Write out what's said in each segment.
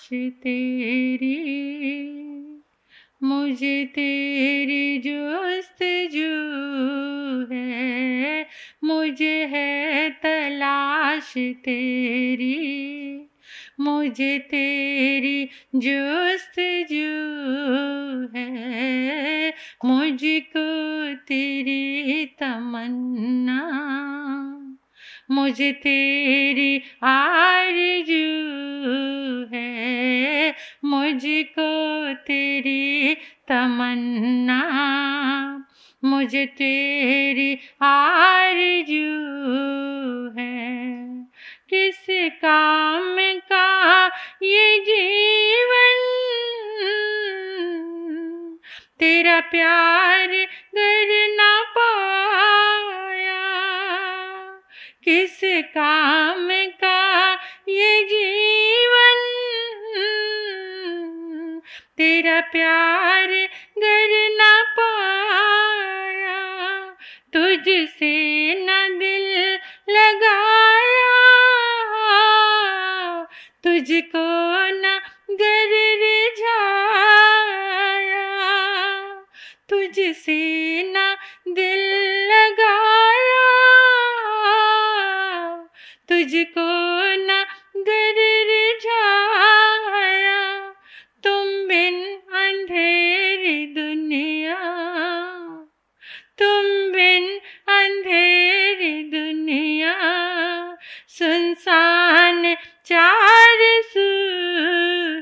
तेरी, मुझे तेरी जुस्तजू है, मुझे है तलाश तेरी, मुझे तेरी जुस्तजू है, मुझको तेरी तमन्ना, मुझे तेरी आरज़ू है, मुझको तेरी तमन्ना, मुझे तेरी आरज़ू है। किस काम का ये जीवन, तेरा प्यार गर ना पाया, किस काम का ये जीवन, तेरा प्यार गर ना पाया, तुझसे न दिल लगाया, तुझको न गर रिझाया, तुझसे न दिल लगाया, तुझको न गर रिझाया, तुम बिन अंधेरी दुनिया, तुम बिन अंधेरी दुनिया, सुनसान चार सू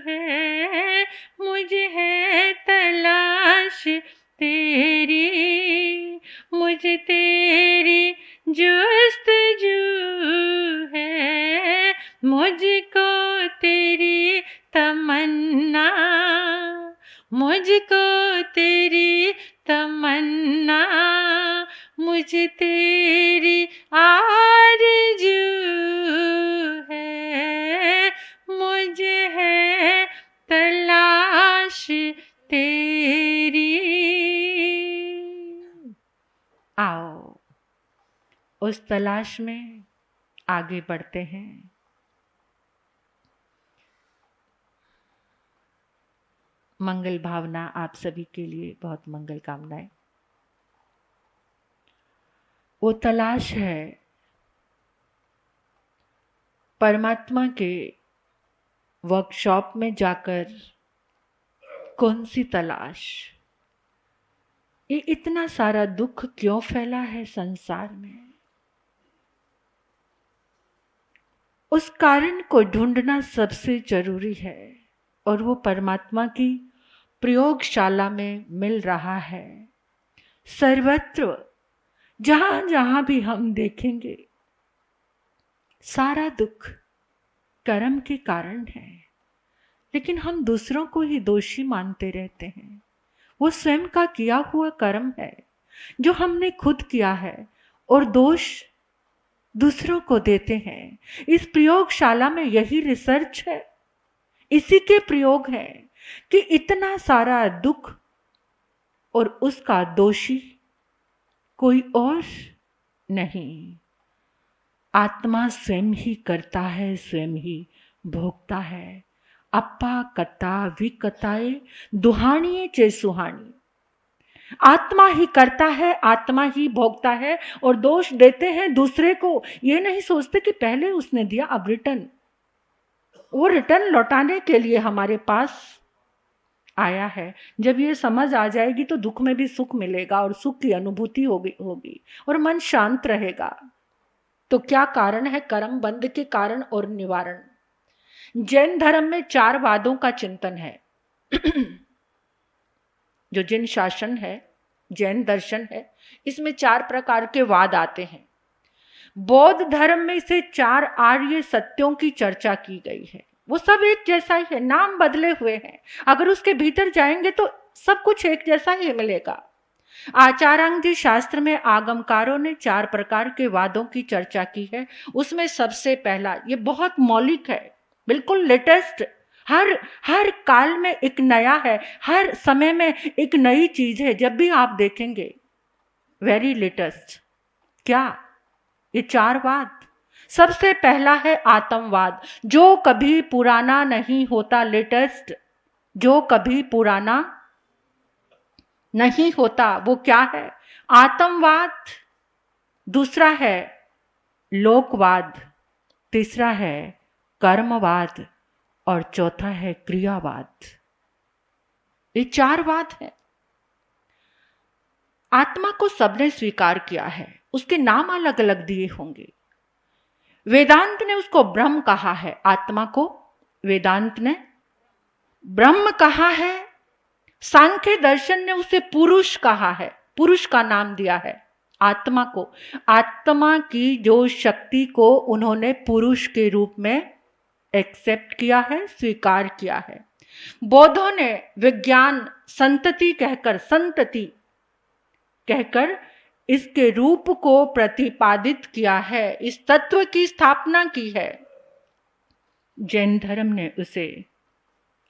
है, मुझे है तलाश तेरी, मुझे तेरी जुस्तजू है, मुझको तेरी तमन्ना, मुझको तेरी तमन्ना, मुझे तेरी आरज़ू है, मुझे है तलाश तेरी। आओ उस तलाश में आगे बढ़ते हैं। मंगल भावना आप सभी के लिए बहुत मंगल कामनाएं। वो तलाश है परमात्मा के वर्कशॉप में जाकर। कौन सी तलाश? ये इतना सारा दुख क्यों फैला है संसार में? उस कारण को ढूंढना सबसे जरूरी है, और वो परमात्मा की प्रयोगशाला में मिल रहा है। सर्वत्र जहां जहां भी हम देखेंगे, सारा दुख कर्म के कारण है, लेकिन हम दूसरों को ही दोषी मानते रहते हैं। वो स्वयं का किया हुआ कर्म है जो हमने खुद किया है, और दोष दूसरों को देते हैं। इस प्रयोगशाला में यही रिसर्च है, इसी के प्रयोग है कि इतना सारा दुख और उसका दोषी कोई और नहीं, आत्मा स्वयं ही करता है, स्वयं ही भोगता है। अप्पा कथा विकताए दुहानिये चे सुहानी। आत्मा ही करता है, आत्मा ही भोगता है, और दोष देते हैं दूसरे को। ये नहीं सोचते कि पहले उसने दिया, अब रिटर्न, वो रिटर्न लौटाने के लिए हमारे पास आया है। जब ये समझ आ जाएगी तो दुख में भी सुख मिलेगा, और सुख की अनुभूति होगी और मन शांत रहेगा। तो क्या कारण है? कर्म बंध के कारण और निवारण। जैन धर्म में 4 वादों का चिंतन है। जो जिन शासन है, जैन दर्शन है, इसमें 4 प्रकार के वाद आते हैं। बौद्ध धर्म में से 4 आर्य सत्यों की चर्चा की गई है। वो सब एक जैसा ही है, नाम बदले हुए हैं। अगर उसके भीतर जाएंगे तो सब कुछ एक जैसा ही मिलेगा। आचारांगी शास्त्र में आगमकारों ने 4 प्रकार के वादों की चर्चा की है। उसमें सबसे पहला, ये बहुत मौलिक है, बिल्कुल लेटेस्ट, हर काल में एक नया है, हर समय में एक नई चीज है। जब भी आप देखेंगे वेरी लेटेस्ट। क्या? ये 4 वाद। सबसे पहला है आतंकवाद, जो कभी पुराना नहीं होता, लेटेस्ट, जो कभी पुराना नहीं होता, वो क्या है? आतंकवाद। दूसरा है लोकवाद, तीसरा है कर्मवाद और चौथा है क्रियावाद। ये 4 वाद है। आत्मा को सबने स्वीकार किया है, उसके नाम अलग अलग दिए होंगे। वेदांत ने उसको ब्रह्म कहा है, आत्मा को वेदांत ने ब्रह्म कहा है। सांख्य दर्शन ने उसे पुरुष कहा है, पुरुष का नाम दिया है आत्मा को। आत्मा की जो शक्ति को उन्होंने पुरुष के रूप में एक्सेप्ट किया है, स्वीकार किया है। बौद्धों ने विज्ञान संतति कहकर इसके रूप को प्रतिपादित किया है, इस तत्व की स्थापना की है। जैन धर्म ने उसे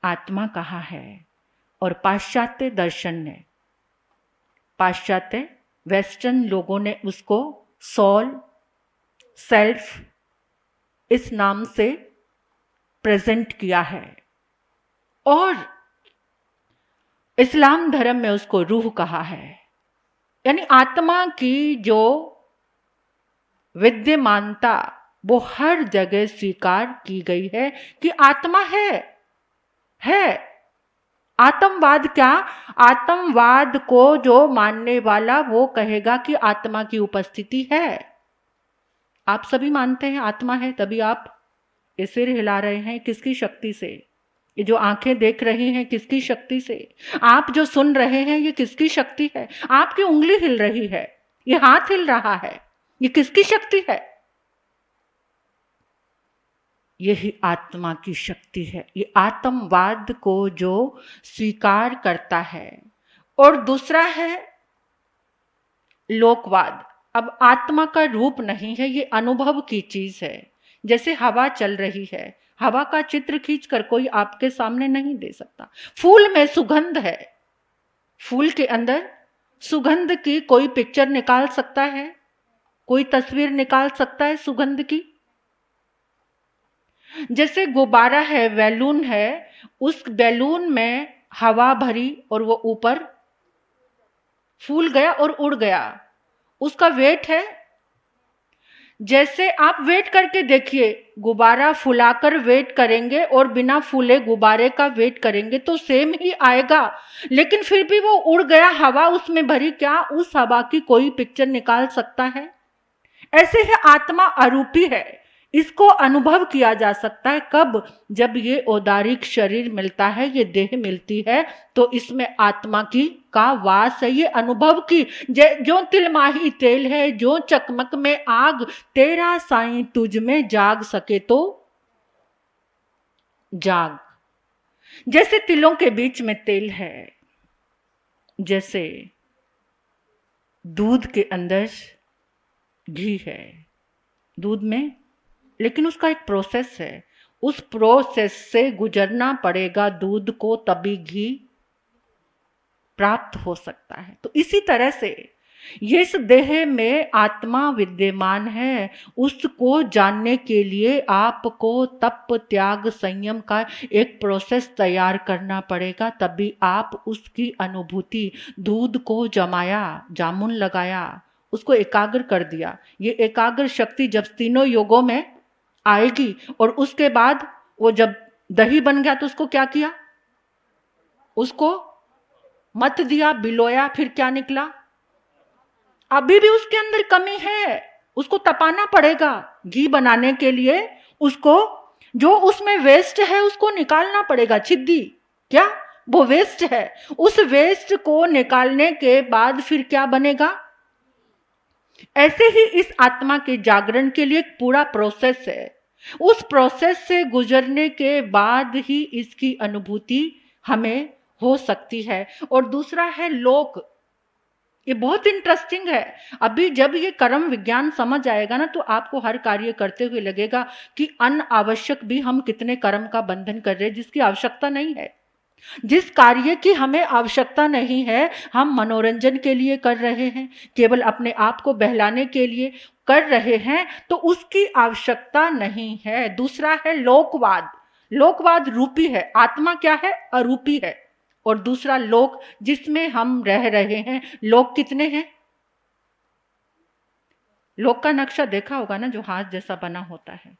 आत्मा कहा है और पाश्चात्य दर्शन ने, पाश्चात्य वेस्टर्न लोगों ने उसको सोल, सेल्फ इस नाम से प्रेजेंट किया है। और इस्लाम धर्म में उसको रूह कहा है। यानी आत्मा की जो विद्यमानता वो हर जगह स्वीकार की गई है कि आत्मा है। आत्मवाद क्या? आत्मवाद को जो मानने वाला वो कहेगा कि आत्मा की उपस्थिति है। आप सभी मानते हैं आत्मा है, तभी आप ये सिर हिला रहे हैं। किसकी शक्ति से? ये जो आंखें देख रही हैं किसकी शक्ति से? आप जो सुन रहे हैं ये किसकी शक्ति है? आपकी उंगली हिल रही है, ये हाथ हिल रहा है, ये किसकी शक्ति है? यही आत्मा की शक्ति है। ये आत्मवाद को जो स्वीकार करता है। और दूसरा है लोकवाद। अब आत्मा का रूप नहीं है, ये अनुभव की चीज है। जैसे हवा चल रही है, हवा का चित्र खींचकर कोई आपके सामने नहीं दे सकता। फूल में सुगंध है, फूल के अंदर सुगंध की कोई पिक्चर निकाल सकता है, कोई तस्वीर निकाल सकता है सुगंध की? जैसे गुब्बारा है, बैलून है, उस बैलून में हवा भरी और वो ऊपर फूल गया और उड़ गया, उसका वेट है। जैसे आप वेट करके देखिए, गुब्बारा फुलाकर वेट करेंगे और बिना फूले गुब्बारे का वेट करेंगे तो सेम ही आएगा, लेकिन फिर भी वो उड़ गया, हवा उसमें भरी, क्या उस हवा की कोई पिक्चर निकाल सकता है? ऐसे ही आत्मा अरूपी है, इसको अनुभव किया जा सकता है। कब? जब ये औदारिक शरीर मिलता है, ये देह मिलती है, तो इसमें आत्मा की का वास है, ये अनुभव की। जो तिलमाही तेल है, जो चकमक में आग, तेरा साईं तुझ में जाग सके तो जाग। जैसे तिलों के बीच में तेल है, जैसे दूध के अंदर घी है, दूध में, लेकिन उसका एक प्रोसेस है, उस प्रोसेस से गुजरना पड़ेगा दूध को, तभी घी प्राप्त हो सकता है। तो इसी तरह से ये इस देह में आत्मा विद्यमान है, उसको जानने के लिए आपको तप, त्याग, संयम का एक प्रोसेस तैयार करना पड़ेगा, तभी आप उसकी अनुभूति, दूध को जमाया, जामुन लगाया, उसको एकाग्र कर दिया। ये एकाग्र शक्ति जब तीनों योगों में आएगी, और उसके बाद वो जब दही बन गया तो उसको क्या किया? उसको मत दिया, बिलोया, फिर क्या निकला? अभी भी उसके अंदर कमी है, उसको तपाना पड़ेगा घी बनाने के लिए। उसको जो उसमें वेस्ट है उसको निकालना पड़ेगा। छिद्दी क्या? वो वेस्ट है। उस वेस्ट को निकालने के बाद फिर क्या बनेगा? ऐसे ही इस आत्मा के जागरण के लिए एक पूरा प्रोसेस है। उस प्रोसेस से गुजरने के बाद ही इसकी अनुभूति हमें हो सकती है। और दूसरा है लोक। ये बहुत इंटरेस्टिंग है। अभी जब ये कर्म विज्ञान समझ आएगा ना, तो आपको हर कार्य करते हुए लगेगा कि अनावश्यक भी हम कितने कर्म का बंधन कर रहे हैं जिसकी आवश्यकता नहीं है। जिस कार्य की हमें आवश्यकता नहीं है, हम मनोरंजन के लिए कर रहे हैं, केवल अपने आप को बहलाने के लिए कर रहे हैं, तो उसकी आवश्यकता नहीं है। दूसरा है लोकवाद। लोकवाद रूपी है, आत्मा क्या है? अरूपी है। और दूसरा लोक जिसमें हम रह रहे हैं, लोक कितने हैं? लोक का नक्शा देखा होगा ना, जो हाथ जैसा बना होता है।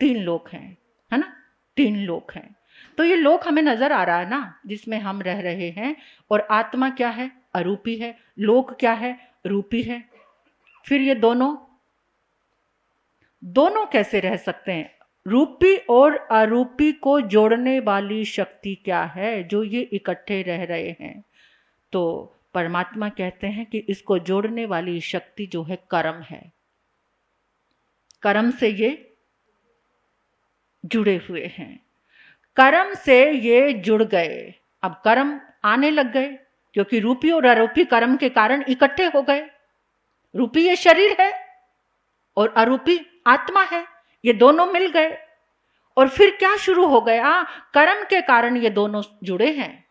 3 लोक हैं, है ना? 3 लोक हैं। तो ये लोक हमें नजर आ रहा है ना, जिसमें हम रह रहे हैं। और आत्मा क्या है? अरूपी है। लोक क्या है? रूपी है। फिर ये दोनों कैसे रह सकते हैं? रूपी और अरूपी को जोड़ने वाली शक्ति क्या है, जो ये इकट्ठे रह रहे हैं? तो परमात्मा कहते हैं कि इसको जोड़ने वाली शक्ति जो है कर्म है। कर्म से ये जुड़े हुए हैं, कर्म से ये जुड़ गए। अब कर्म आने लग गए, क्योंकि रूपी और अरूपी कर्म के कारण इकट्ठे हो गए। रूपी ये शरीर है और अरूपी आत्मा है, ये दोनों मिल गए। और फिर क्या शुरू हो गया? कर्म के कारण ये दोनों जुड़े हैं।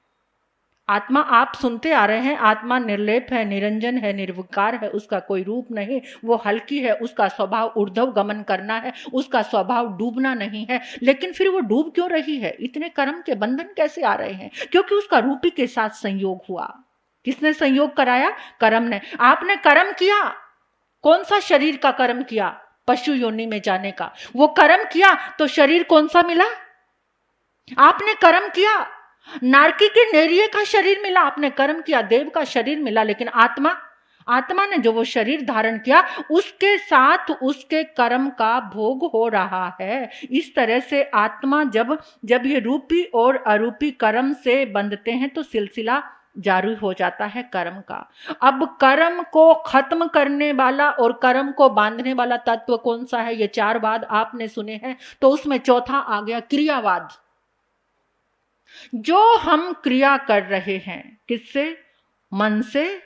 आत्मा आप सुनते आ रहे हैं, आत्मा निर्लेप है, निरंजन है, निर्विकार है, उसका कोई रूप नहीं, वो हल्की है, उसका स्वभाव ऊर्ध्व गमन करना है, उसका स्वभाव डूबना नहीं है। लेकिन फिर वो डूब क्यों रही है? इतने कर्म के बंधन कैसे आ रहे हैं? क्योंकि उसका रूपी के साथ संयोग हुआ। किसने संयोग कराया? कर्म ने। आपने कर्म किया, कौन सा शरीर का कर्म किया? पशु योनि में जाने का। वो कर्म किया तो शरीर कौन सा मिला? आपने कर्म किया, नारकी के नेरिये का शरीर मिला, आपने कर्म किया, देव का शरीर मिला। लेकिन आत्मा ने जो वो शरीर धारण किया, उसके साथ उसके कर्म का भोग हो रहा है। इस तरह से आत्मा जब ये रूपी और अरूपी कर्म से बंधते हैं तो सिलसिला जारी हो जाता है कर्म का। अब कर्म को खत्म करने वाला और कर्म को बांधने वाला तत्व कौन सा है? ये 4 वाद आपने सुने हैं, तो उसमें चौथा आ गया क्रियावाद। जो हम क्रिया कर रहे हैं, किससे? मन से,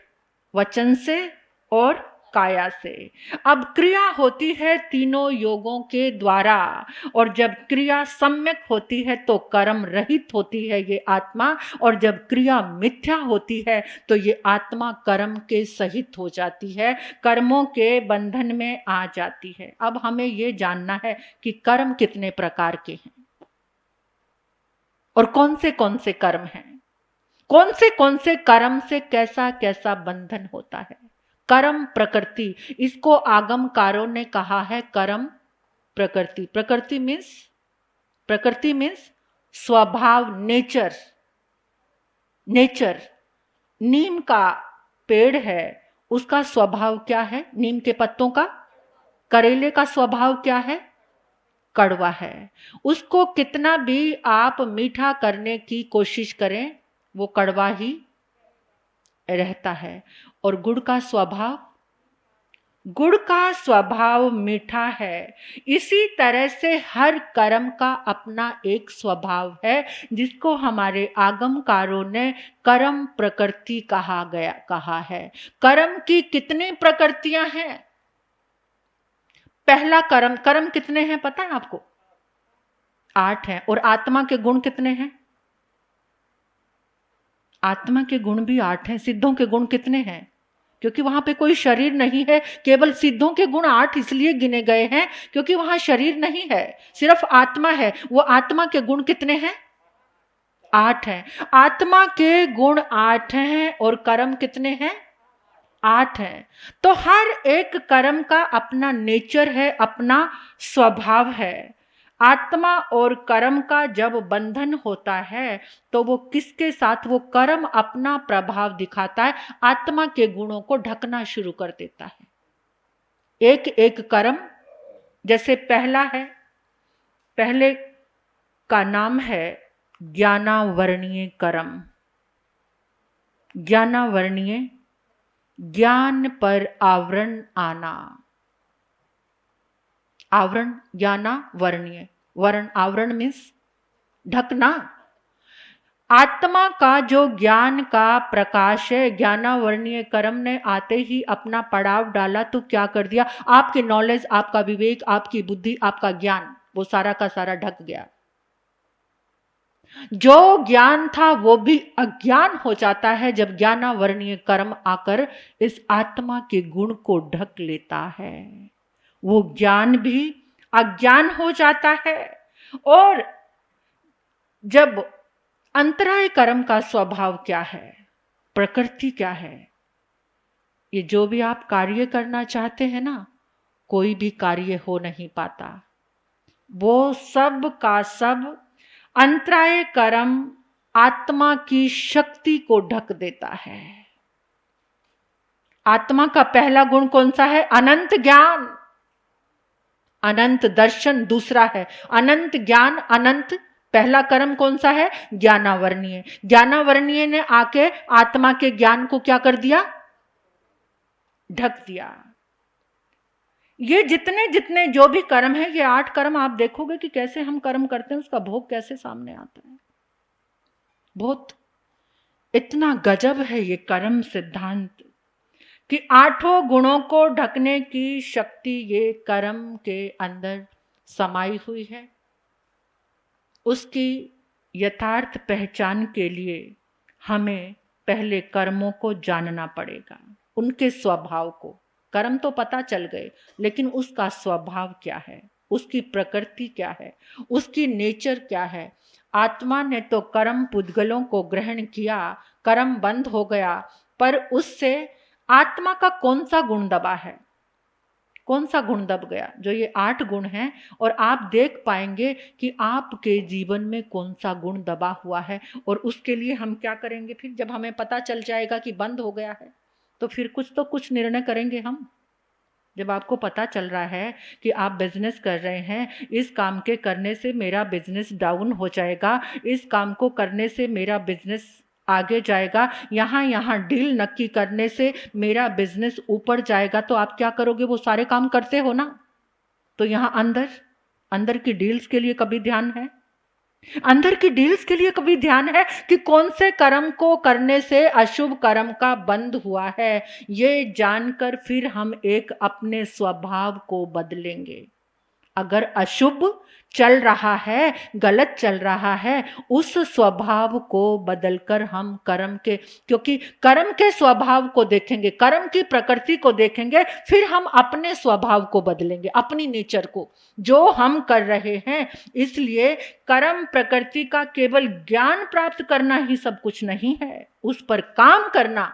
वचन से और काया से। अब क्रिया होती है तीनों योगों के द्वारा, और जब क्रिया सम्यक होती है तो कर्म रहित होती है ये आत्मा, और जब क्रिया मिथ्या होती है तो ये आत्मा कर्म के सहित हो जाती है, कर्मों के बंधन में आ जाती है। अब हमें ये जानना है कि कर्म कितने प्रकार के हैं और कौन से कर्म हैं, कौन से कर्म से कैसा कैसा बंधन होता है। कर्म प्रकृति, इसको आगमकारों ने कहा है कर्म प्रकृति। प्रकृति मीन्स स्वभाव, नेचर। नीम का पेड़ है, उसका स्वभाव क्या है? नीम के पत्तों का। करेले का स्वभाव क्या है? कड़वा है। उसको कितना भी आप मीठा करने की कोशिश करें, वो कड़वा ही रहता है। और गुड़ का स्वभाव मीठा है। इसी तरह से हर कर्म का अपना एक स्वभाव है, जिसको हमारे आगमकारों ने कर्म प्रकृति कहा है। कर्म की कितनी प्रकृतियां हैं? पहला कर्म कितने हैं पता है आपको? 8 हैं। और आत्मा के गुण कितने हैं? आत्मा के गुण भी 8 हैं। सिद्धों के गुण कितने हैं? क्योंकि वहां पे कोई शरीर नहीं है, केवल सिद्धों के गुण 8 इसलिए गिने गए हैं क्योंकि वहां शरीर नहीं है, सिर्फ आत्मा है। वो आत्मा के गुण कितने हैं? 8 हैं। आत्मा के गुण 8 हैं और कर्म कितने हैं? 8 हैं। तो हर एक कर्म का अपना नेचर है, अपना स्वभाव है। आत्मा और कर्म का जब बंधन होता है तो वो किसके साथ? वो कर्म अपना प्रभाव दिखाता है, आत्मा के गुणों को ढकना शुरू कर देता है। एक एक कर्म, जैसे पहला है, पहले का नाम है ज्ञानावर्णीय कर्म। ज्ञानावर्णीय, ज्ञान पर आवरण आना। आवरण, ज्ञानावर्णीय। वर्ण, आवरण मीन्स ढकना। आत्मा का जो ज्ञान का प्रकाश है, ज्ञानावर्णीय कर्म ने आते ही अपना पड़ाव डाला तो क्या कर दिया? आपकी नॉलेज, आपका विवेक, आपकी बुद्धि, आपका ज्ञान, वो सारा का सारा ढक गया। जो ज्ञान था वो भी अज्ञान हो जाता है जब ज्ञानावरणीय कर्म आकर इस आत्मा के गुण को ढक लेता है। वो ज्ञान भी अज्ञान हो जाता है। और जब अंतराय कर्म का स्वभाव क्या है, प्रकृति क्या है, ये जो भी आप कार्य करना चाहते हैं ना, कोई भी कार्य हो नहीं पाता। वो सब का सब अंतराय कर्म आत्मा की शक्ति को ढक देता है। आत्मा का पहला गुण कौन सा है? अनंत ज्ञान। अनंत दर्शन दूसरा है, अनंत ज्ञान। अनंत पहला कर्म कौन सा है? ज्ञानावरणीय। ज्ञानावरणीय ने आके आत्मा के ज्ञान को क्या कर दिया? ढक दिया। ये जितने जितने जो भी कर्म है, ये 8 कर्म आप देखोगे कि कैसे हम कर्म करते हैं, उसका भोग कैसे सामने आता है। बहुत इतना गजब है ये कर्म सिद्धांत कि 8 गुणों को ढकने की शक्ति ये कर्म के अंदर समाई हुई है। उसकी यथार्थ पहचान के लिए हमें पहले कर्मों को जानना पड़ेगा, उनके स्वभाव को। कर्म तो पता चल गए, लेकिन उसका स्वभाव क्या है, उसकी प्रकृति क्या है, उसकी नेचर क्या है। आत्मा ने तो कर्म पुद्गलों को ग्रहण किया, कर्म बंद हो गया, पर उससे आत्मा का कौन सा गुण दबा है? कौन सा गुण दब गया? जो ये 8 गुण हैं। और आप देख पाएंगे कि आपके जीवन में कौन सा गुण दबा हुआ है। और उसके लिए हम क्या करेंगे फिर? जब हमें पता चल जाएगा कि बंद हो गया है, तो फिर कुछ निर्णय करेंगे हम। जब आपको पता चल रहा है कि आप बिजनेस कर रहे हैं, इस काम के करने से मेरा बिजनेस डाउन हो जाएगा, इस काम को करने से मेरा बिजनेस आगे जाएगा, यहाँ डील नक्की करने से मेरा बिजनेस ऊपर जाएगा, तो आप क्या करोगे? वो सारे काम करते हो ना। तो यहाँ अंदर की डील्स के लिए कभी ध्यान है? अंदर की डील्स के लिए कभी ध्यान है कि कौन से कर्म को करने से अशुभ कर्म का बंद हुआ है? ये जानकर फिर हम एक अपने स्वभाव को बदलेंगे। अगर अशुभ चल रहा है, गलत चल रहा है, उस स्वभाव को बदलकर हम कर्म के, क्योंकि कर्म के स्वभाव को देखेंगे, कर्म की प्रकृति को देखेंगे, फिर हम अपने स्वभाव को बदलेंगे, अपनी नेचर को, जो हम कर रहे हैं। इसलिए कर्म प्रकृति का केवल ज्ञान प्राप्त करना ही सब कुछ नहीं है, उस पर काम करना,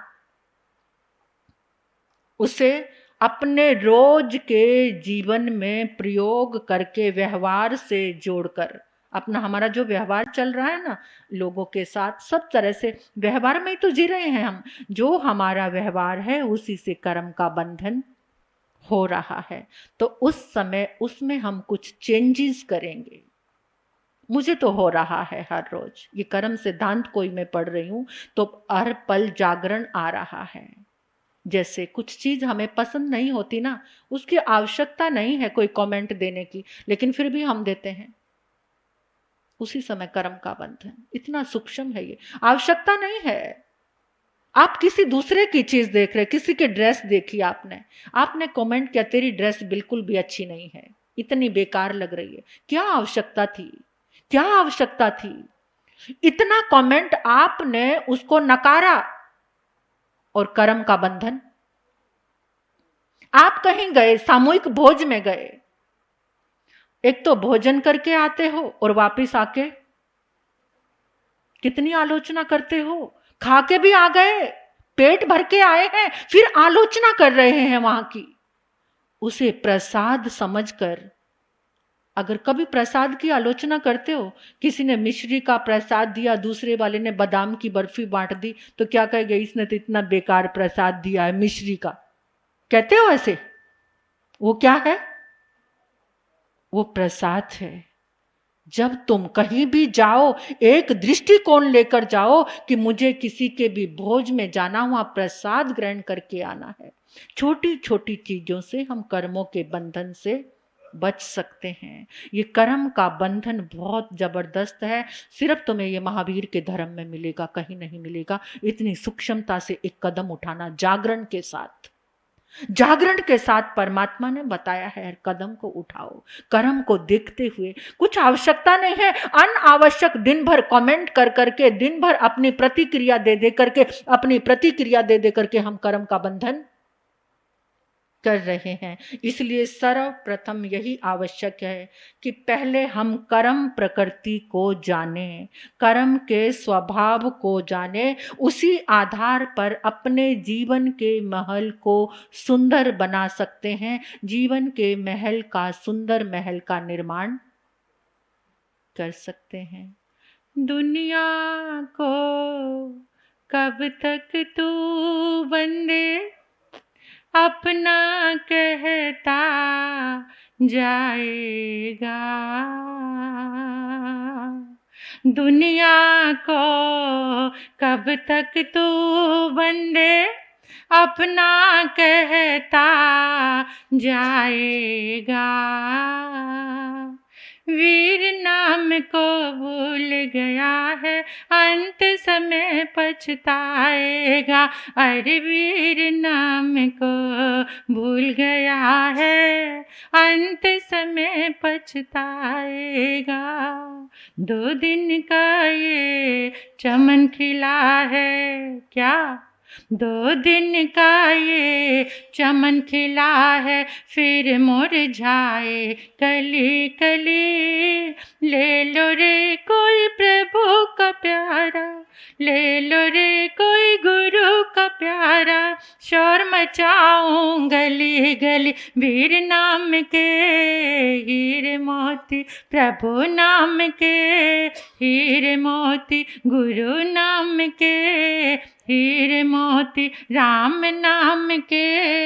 उसे अपने रोज के जीवन में प्रयोग करके, व्यवहार से जोड़कर, अपना हमारा जो व्यवहार चल रहा है ना लोगों के साथ, सब तरह से व्यवहार में ही तो जी रहे हैं हम। जो हमारा व्यवहार है उसी से कर्म का बंधन हो रहा है। तो उस समय उसमें हम कुछ चेंजेस करेंगे। मुझे तो हो रहा है हर रोज, ये कर्म सिद्धांत कोई मैं पढ़ रही हूं तो हर पल जागरण आ रहा है। जैसे कुछ चीज हमें पसंद नहीं होती ना, उसकी आवश्यकता नहीं है कोई कमेंट देने की, लेकिन फिर भी हम देते हैं, उसी समय कर्म का बंधन। इतना सूक्ष्म है ये, आवश्यकता नहीं है। आप किसी दूसरे की चीज देख रहे, किसी की ड्रेस देखी आपने कमेंट किया तेरी ड्रेस बिल्कुल भी अच्छी नहीं है, इतनी बेकार लग रही है। क्या आवश्यकता थी? क्या आवश्यकता थी? इतना कमेंट आपने उसको नकारा और कर्म का बंधन। आप कहीं गए, सामूहिक भोज में गए, एक तो भोजन करके आते हो और वापस आके कितनी आलोचना करते हो। खा के भी आ गए, पेट भर के आए हैं, फिर आलोचना कर रहे हैं वहां की। उसे प्रसाद समझकर, अगर कभी प्रसाद की आलोचना करते हो, किसी ने मिश्री का प्रसाद दिया, दूसरे वाले ने बादाम की बर्फी बांट दी, तो क्या कहेंगे? इसने तो इतना बेकार प्रसाद दिया है मिश्री का। कहते हो ऐसे? वो क्या है? वो प्रसाद है। जब तुम कहीं भी जाओ, एक दृष्टिकोण लेकर जाओ कि मुझे किसी के भी भोज में जाना, वहां प्रसाद ग्रहण करके आना है। छोटी छोटी चीजों से हम कर्मों के बंधन से बच सकते हैं। ये कर्म का बंधन बहुत जबरदस्त है, सिर्फ तुम्हें ये महावीर के धर्म में मिलेगा, कहीं नहीं मिलेगा। इतनी सूक्ष्मता से एक कदम उठाना जागरण के साथ, जागरण के साथ परमात्मा ने बताया है, कदम को उठाओ, कर्म को देखते हुए। कुछ आवश्यकता नहीं है अनावश्यक दिन भर कमेंट कर करके, दिन भर अपनी प्रतिक्रिया दे दे करके हम कर्म का बंधन कर रहे हैं। इसलिए सर्वप्रथम यही आवश्यक है कि पहले हम कर्म प्रकृति को जाने, कर्म के स्वभाव को जाने, उसी आधार पर अपने जीवन के महल को सुंदर बना सकते हैं, जीवन के महल का, सुंदर महल का निर्माण कर सकते हैं। दुनिया को कब तक तू बंदे अपना कहता जाएगा, दुनिया को कब तक तू बंदे अपना कहता जाएगा, वीर नाम को भूल गया है अंत समय पछताएगा, अरे वीर नाम को भूल गया है अंत समय पछताएगा। 2 दिन का ये चमन खिला है क्या, 2 दिन का ये चमन खिला है, फिर मुरझाए कली कली। ले लो रे कोई प्रभु का प्यारा, ले लो रे कोई गुरु का प्यारा, शोर मचाऊं गली गली, वीर नाम के हीरे मोती, प्रभु नाम के हीरे मोती, गुरु नाम के हीरे मोती, राम नाम के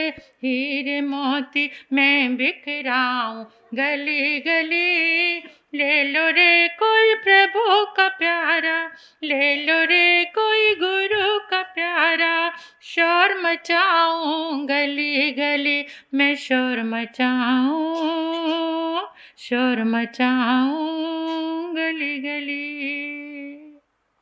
हीरे मोती, मैं बिखराऊं गली गली। ले लो रे कोई प्रभु का प्यारा, ले लो रे कोई गुरु का प्यारा, शोर मचाऊं गली गली, मैं शोर मचाऊं, शोर मचाऊं।